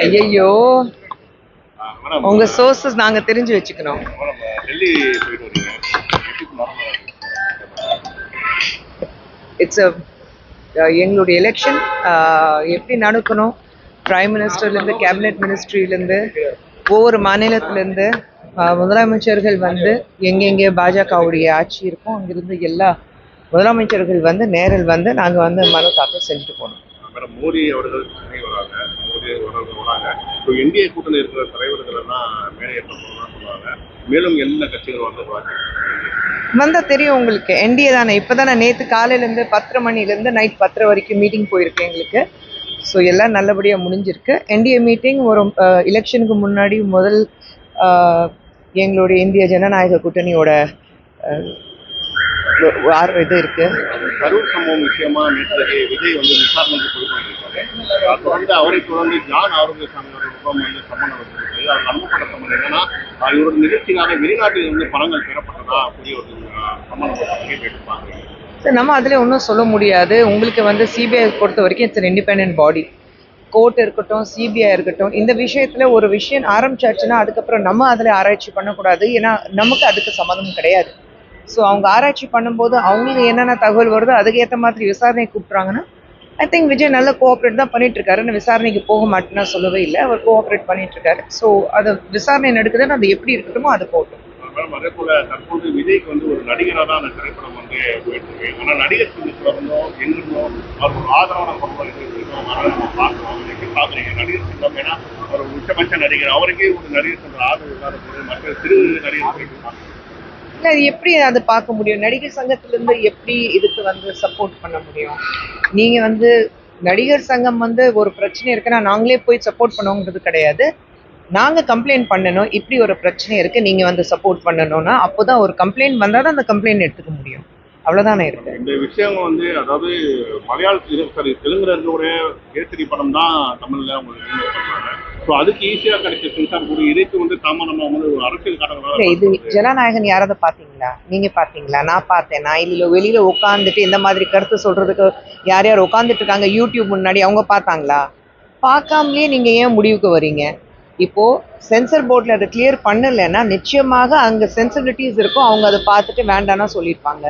ஐயோ, உங்க சோர்சஸ் நாங்க தெரிஞ்சு வச்சுக்கணும். இட்ஸ் எங்களுடைய எலெக்ஷன் எப்படி நடக்கணும், பிரைம் மினிஸ்டர்லேருந்து கேபினெட் மினிஸ்ட்ரியிலேருந்து ஒவ்வொரு மாநிலத்திலேருந்து முதலமைச்சர்கள் வந்து எங்கெங்கே பாஜகவுடைய ஆட்சி இருக்கும் அங்கிருந்து எல்லா முதலமைச்சர்கள் வந்து நேரில் வந்து நாங்கள் வந்து மனு தாக்கல் செஞ்சுட்டு போனோம். மோடி அவர்கள் வராங்க, மோடி வராங்க. இப்போ இந்திய கூட்டணி இருக்கிற தலைவர்கள் எல்லாம் மேடையேற்ற சொல்லுவாங்க. மேலும் என்ன கட்சிகள் வந்தா தெரியும் உங்களுக்கு. என்டிஏ தானே. இப்போதானே நேற்று காலையிலேருந்து 10:30 மணிலேருந்து நைட் 10:30 வரைக்கும் மீட்டிங் போயிருக்கு எங்களுக்கு. ஸோ எல்லாம் நல்லபடியாக முடிஞ்சிருக்கு. என்டிஏ மீட்டிங் ஒரு எலெக்ஷனுக்கு முன்னாடி முதல் எங்களுடைய இந்திய ஜனநாயக கூட்டணியோட இது இருக்கு. கரூர் சம்பவம் விஷயமா நேற்று விஜய் வந்து விசாரணைக்கு போயிருக்காரு. தொடர்ந்து அவரை தொடர்ந்து ஜான் ஆரோக்கியசாமி வந்து சம்மன் வந்திருக்கு. அது நம்பப்பட்ட சம்மன் என்னன்னா, இவரோட நிகழ்ச்சிக்காக வெளிநாட்டில் இருந்து பணங்கள் பெறப்பட்டதா கூடிய ஒரு சம்மன் எடுப்பாங்க. சார், நம்ம அதில் ஒன்றும் சொல்ல முடியாது. உங்களுக்கு வந்து சிபிஐ பொறுத்த வரைக்கும் it's an independent body. Court இருக்கட்டும், சிபிஐ இருக்கட்டும், இந்த விஷயத்தில் ஒரு விஷயம் ஆரம்பிச்சாச்சுன்னா அதுக்கப்புறம் நம்ம அதில் ஆராய்ச்சி பண்ணக்கூடாது. ஏன்னா நமக்கு அதுக்கு சம்மந்தம் கிடையாது. ஸோ அவங்க ஆராய்ச்சி பண்ணும்போது அவங்களுக்கு என்னென்ன தகவல் வருதோ அதுக்கேற்ற மாதிரி விசாரணை கூப்பிட்றாங்கன்னா ஐ திங்க் விஜய் நல்ல கோஆப்ரேட் தான் பண்ணிட்டு இருக்காரு. விசாரணைக்கு போக மாட்டேன்னா சொல்லவே இல்லை, அவர் கோஆப்ரேட் பண்ணிட்டு இருக்காரு. ஸோ அது விசாரணை நடக்குதுன்னு அது எப்படி இருக்கட்டுமோ அது போட்டும். அதே போல தற்போது விஜய்க்கு வந்து ஒரு நடிகராக தான் அந்த திரைப்படம் வந்து போயிட்டு இருக்கு. ஆனால் நடிகர் சங்கத்தில் இருந்தோம் எங்கிருந்தோம் அவர் ஒரு ஆதரவான படம் பார்க்கணும். எப்படி பார்க்குறீங்க நடிகர் சங்கம்? ஏன்னா அவர் உச்சபட்ச நடிகர், அவருக்கே ஒரு நடிகர் சங்க ஆதரவு இல்லாத போது மற்ற சிறு நடிகர் இல்லை, அது எப்படி அதை பார்க்க முடியும்? நடிகர் சங்கத்திலேருந்து எப்படி இதுக்கு வந்து சப்போர்ட் பண்ண முடியும்? நீங்கள் வந்து நடிகர் சங்கம் வந்து ஒரு பிரச்சனை இருக்குன்னா நாங்களே போய் சப்போர்ட் பண்ணுவோங்கிறது கிடையாது. நாங்கள் கம்ப்ளைண்ட் பண்ணணும், இப்படி ஒரு பிரச்சனை இருக்குது, நீங்கள் வந்து சப்போர்ட் பண்ணணும்னா அப்போ தான் ஒரு கம்ப்ளைண்ட் வந்தால் தான் அந்த கம்ப்ளைண்ட் எடுத்துக்க முடியும். அவ்வளோதானே இருக்குது. இந்த விஷயம் வந்து அதாவது தெலுங்குல இருக்கக்கூடிய கேசரி படம் தான் தமிழில் உங்களுக்கு பண்ணுறாங்க. ஸோ அதுக்கு ஈஸியாக கிடைச்ச சென்சார் கூட இதுக்கு வந்து தாமதமாக வந்து ஒரு அரசியல் காரணங்களாக. இது ஜனநாயகன் யாராவது பார்த்தீங்களா? நீங்கள் பார்த்தீங்களா? நான் பார்த்தேன். நான் இதில் வெளியில் உட்காந்துட்டு இந்த மாதிரி கருத்து சொல்கிறதுக்கு யார் யார் உட்காந்துட்டு இருக்காங்க யூடியூப் முன்னாடி, அவங்க பார்த்தாங்களா? பார்க்காமலே நீங்கள் ஏன் முடிவுக்கு வரீங்க? இப்போது சென்சர் போர்டில் அதை கிளியர் பண்ணலைன்னா நிச்சயமாக அங்கே சென்சிபிலிட்டிஸ் இருக்கும், அவங்க அதை பார்த்துட்டு வேண்டாம்னா சொல்லியிருப்பாங்க.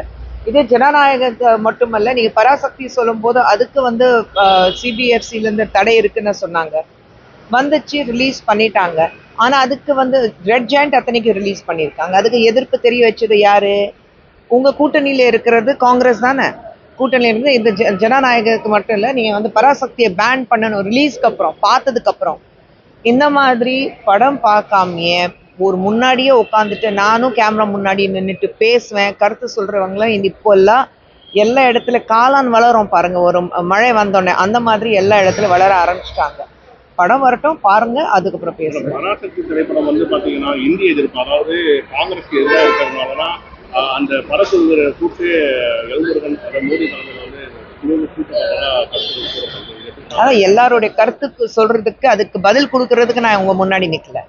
இதே ஜனநாயகத்தை மட்டுமல்ல, நீங்கள் பராசக்தி சொல்லும்போது அதுக்கு வந்து சிபிஎஃப்சிலேருந்து தடை இருக்குன்னு சொன்னாங்க, வந்துச்சு, ரிலீஸ் பண்ணிட்டாங்க. ஆனால் அதுக்கு வந்து ரெட் ஜாயிண்ட் அத்தனைக்கு ரிலீஸ் பண்ணியிருக்காங்க. அதுக்கு எதிர்ப்பு தெரிய வச்சது யார்? உங்கள் கூட்டணியில் இருக்கிறது காங்கிரஸ் தானே. கூட்டணியில் இருந்து இந்த ஜனநாயகத்துக்கு மட்டும் இல்லை, நீங்கள் வந்து பராசக்தியை பேன் பண்ணணும் ரிலீஸ்க்கு அப்புறம், பார்த்ததுக்கப்புறம். இந்த மாதிரி படம் பார்க்காமையே ஒரு முன்னாடியே உட்காந்துட்டு நானும் கேமரா முன்னாடி நின்றுட்டு பேசுவேன், கருத்து சொல்கிறவங்களாம் இப்போல்லாம் எல்லா இடத்துல காளான் வளரும் பாருங்கள், ஒரு மழை வந்தோடனே அந்த மாதிரி எல்லா இடத்துல வளர ஆரம்பிச்சிட்டாங்க. படம் வரட்டும், பாருங்க, அதுக்கப்புறம் பேசுங்க. பராசக்தி திரைப்படம் வந்து பார்த்தீங்கன்னா இந்திய எதிர்ப்பு, அதாவது காங்கிரஸ் எதிராக இருக்கிறதுனால தான் அந்த படக்குழு கூட்டு எழுதுறதன் மோடி தலைமையில் வந்து அதான் எல்லாருடைய கருத்துக்கு சொல்றதுக்கு அதுக்கு பதில் கொடுக்கறதுக்கு நான் உங்க முன்னாடி நிக்கல.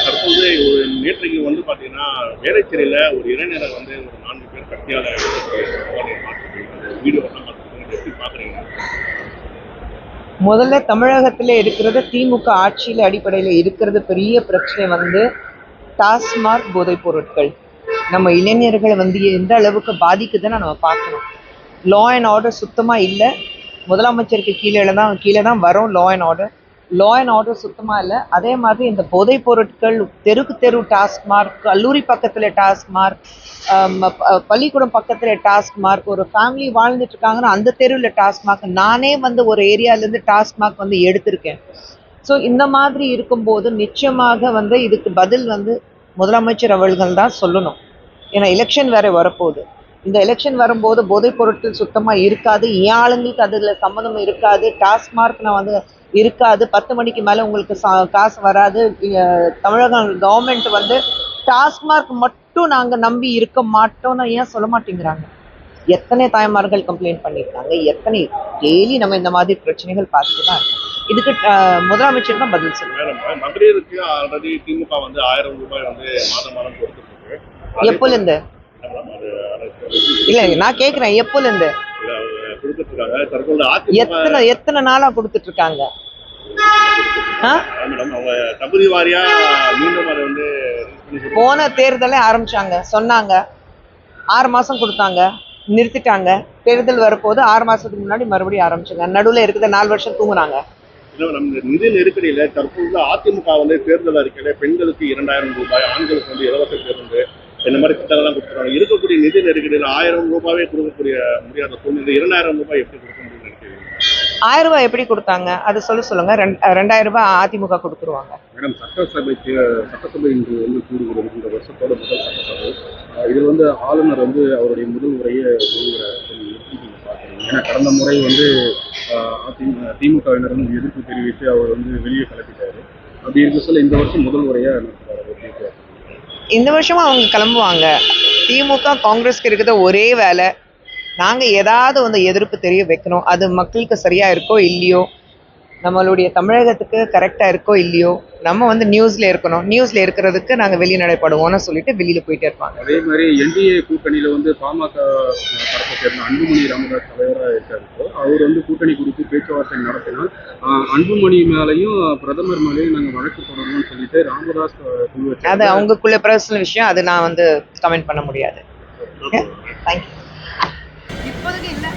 தற்போது ஒரு நேற்றைக்கு வந்து பாத்தீங்கன்னா வேலைச்சேரியில ஒரு இளைஞரை வந்து ஒரு 4 பேர் கட்டியால வீடியோ எப்படி பாக்குறீங்க? முதல்ல தமிழகத்துல இருக்கிறது திமுக ஆட்சியில அடிப்படையில் இருக்கிறது பெரிய பிரச்சனை வந்து டாஸ்மாக் போதைப் பொருட்கள். நம்ம இளைஞர்களை வந்து எந்த அளவுக்கு பாதிக்குதுன்னு நம்ம பார்க்கணும். லா அண்ட் ஆர்டர் சுத்தமாக இல்லை. முதலமைச்சருக்கு கீழே தான் வரும் லா அண்ட் ஆர்டர் சுத்தமாக இல்லை. அதே மாதிரி இந்த போதைப் பொருட்கள் தெருக்கு தெரு டாஸ்மார்க், கல்லூரி பக்கத்தில் டாஸ்மார்க், பள்ளிக்கூடம் பக்கத்தில் டாஸ்மார்க், ஒரு ஃபேமிலி வாழ்ந்துட்டு இருக்காங்கன்னா அந்த தெருவில் டாஸ்மார்க். நானே வந்து ஒரு ஏரியாவிலேருந்து டாஸ்மார்க் வந்து எடுத்திருக்கேன். ஸோ இந்த மாதிரி இருக்கும்போது நிச்சயமாக வந்து இதுக்கு பதில் வந்து முதலமைச்சர் அவர்கள் தான் சொல்லணும். ஏன்னா எலெக்ஷன் வேற வரப்போகுது. இந்த எலெக்ஷன் வரும்போது போதைப் பொருட்கள் சுத்தமாக இருக்காது, ஏன் ஆளுங்களுக்கு அதில் சம்மந்தம் இருக்காது, டாஸ்மார்க் நான் வந்து இருக்காது, 10 மணிக்கு மேலே உங்களுக்கு காசு வராது. தமிழக கவர்மெண்ட் வந்து டாஸ்மார்க் மட்டும் நாங்கள் நம்பி இருக்க மாட்டோம்னு ஏன் சொல்ல மாட்டேங்கிறாங்க? எத்தனை தாய்மார்கள் கம்ப்ளைண்ட் பண்ணியிருக்காங்க, எத்தனை டெய்லி நம்ம இந்த மாதிரி பிரச்சனைகள் பார்த்துட்டு தான் இருக்கோம். இதுக்கு முதலமைச்சர் தான் பதில் சொல்லுவாங்க. மகளிருக்கு ஆல்ரெடி திமுக வந்து 1000 ரூபாய் வந்து மாதம் கொடுத்துருக்கு. எப்போலேருந்து? இல்ல நான் கேக்குறேன், எப்போல இருந்து? எத்தனை நாளா கொடுத்துட்டு இருக்காங்க? மேடம் அவங்க தகுதி வாரியா மீண்டும் அதை வந்து போன தேர்தலே ஆரம்பிச்சாங்க, சொன்னாங்க 6 மாசம் கொடுத்தாங்க, நிறுத்திட்டாங்க. தேர்தல் வரப்போது 6 மாசத்துக்கு முன்னாடி மறுபடியும் ஆரம்பிச்சாங்க. நடுவில் இருக்கிற 4 வருஷம் தூங்குனாங்க. நம்ம நிதி நெருக்கடியில தற்போது அதிமுக வந்து தேர்தல் அறிக்கையில பெண்களுக்கு 2000 ரூபாய், ஆண்களுக்கு வந்து இலவச பேருந்து இந்த மாதிரி திட்டங்கள்லாம் கொடுத்துருவாங்க. இருக்கக்கூடிய நிதி நெருக்கடியில் 1000 ரூபாவே கொடுக்கக்கூடிய முடியாத சூழ்நிலை 2000 ரூபாய் எப்படி கொடுக்க முடியும்னு நினைக்கிறீங்க? 1000 ரூபாய் எப்படி கொடுத்தாங்க அது சொல்லுங்க. 2000 ரூபாய் அதிமுக கொடுத்துருவாங்க. மேடம், சட்டசபை இன்று வந்து கூடுகிறது. இந்த வருஷத்தோட முதல் சட்டசபை. இதில் வந்து ஆளுநர் வந்து அவருடைய முதல் உரையை ஏன்னா கடந்த முறை வந்து திமுகவினர் வந்து எதிர்ப்பு தெரிவித்து அவர் வந்து வெளியே கிளப்பிட்டாரு. அப்படி இருக்க சொல்ல இந்த வருஷம் முதல் உரையா நடத்துறாரு. இந்த வருஷமும் அவங்க கிளம்புவாங்க. திமுக காங்கிரஸ்க்கு இருக்கிற ஒரே வேலை, நாங்க ஏதாவது வந்து எதிர்ப்பு தெரிய வைக்கணும். அது மக்களுக்கு சரியா இருக்கோ இல்லையோ, நம்மளுடைய தமிழகத்துக்கு கரெக்டா இருக்கோ இல்லையோ, நம்ம வந்து நியூஸ்ல இருக்கணும். நியூஸ்ல இருக்கிறதுக்கு நாங்க வெளிநடைப்படுவோம்னு சொல்லிட்டு வெளியில போயிட்டே இருப்பாங்க. அதே மாதிரி என்டிஏ கூட்டணியில வந்து பாமக தரப்பை சேர்ந்த அன்புமணி ராமதாஸ் தலைவராக இருக்காரு. அவர் வந்து கூட்டணி குறித்து பேச்சுவார்த்தை நடத்தினால் அன்புமணி மேலையும் பிரதமர் மேலையும் நாங்கள் வழக்கு தொடருவோம்னு சொல்லிட்டு ராமதாஸ் குழு. அது அவங்களுக்குள்ள பர்சனல் விஷயம், அது நான் வந்து கமெண்ட் பண்ண முடியாது. தேங்க்யூ. இப்போதைக்கு இல்லை.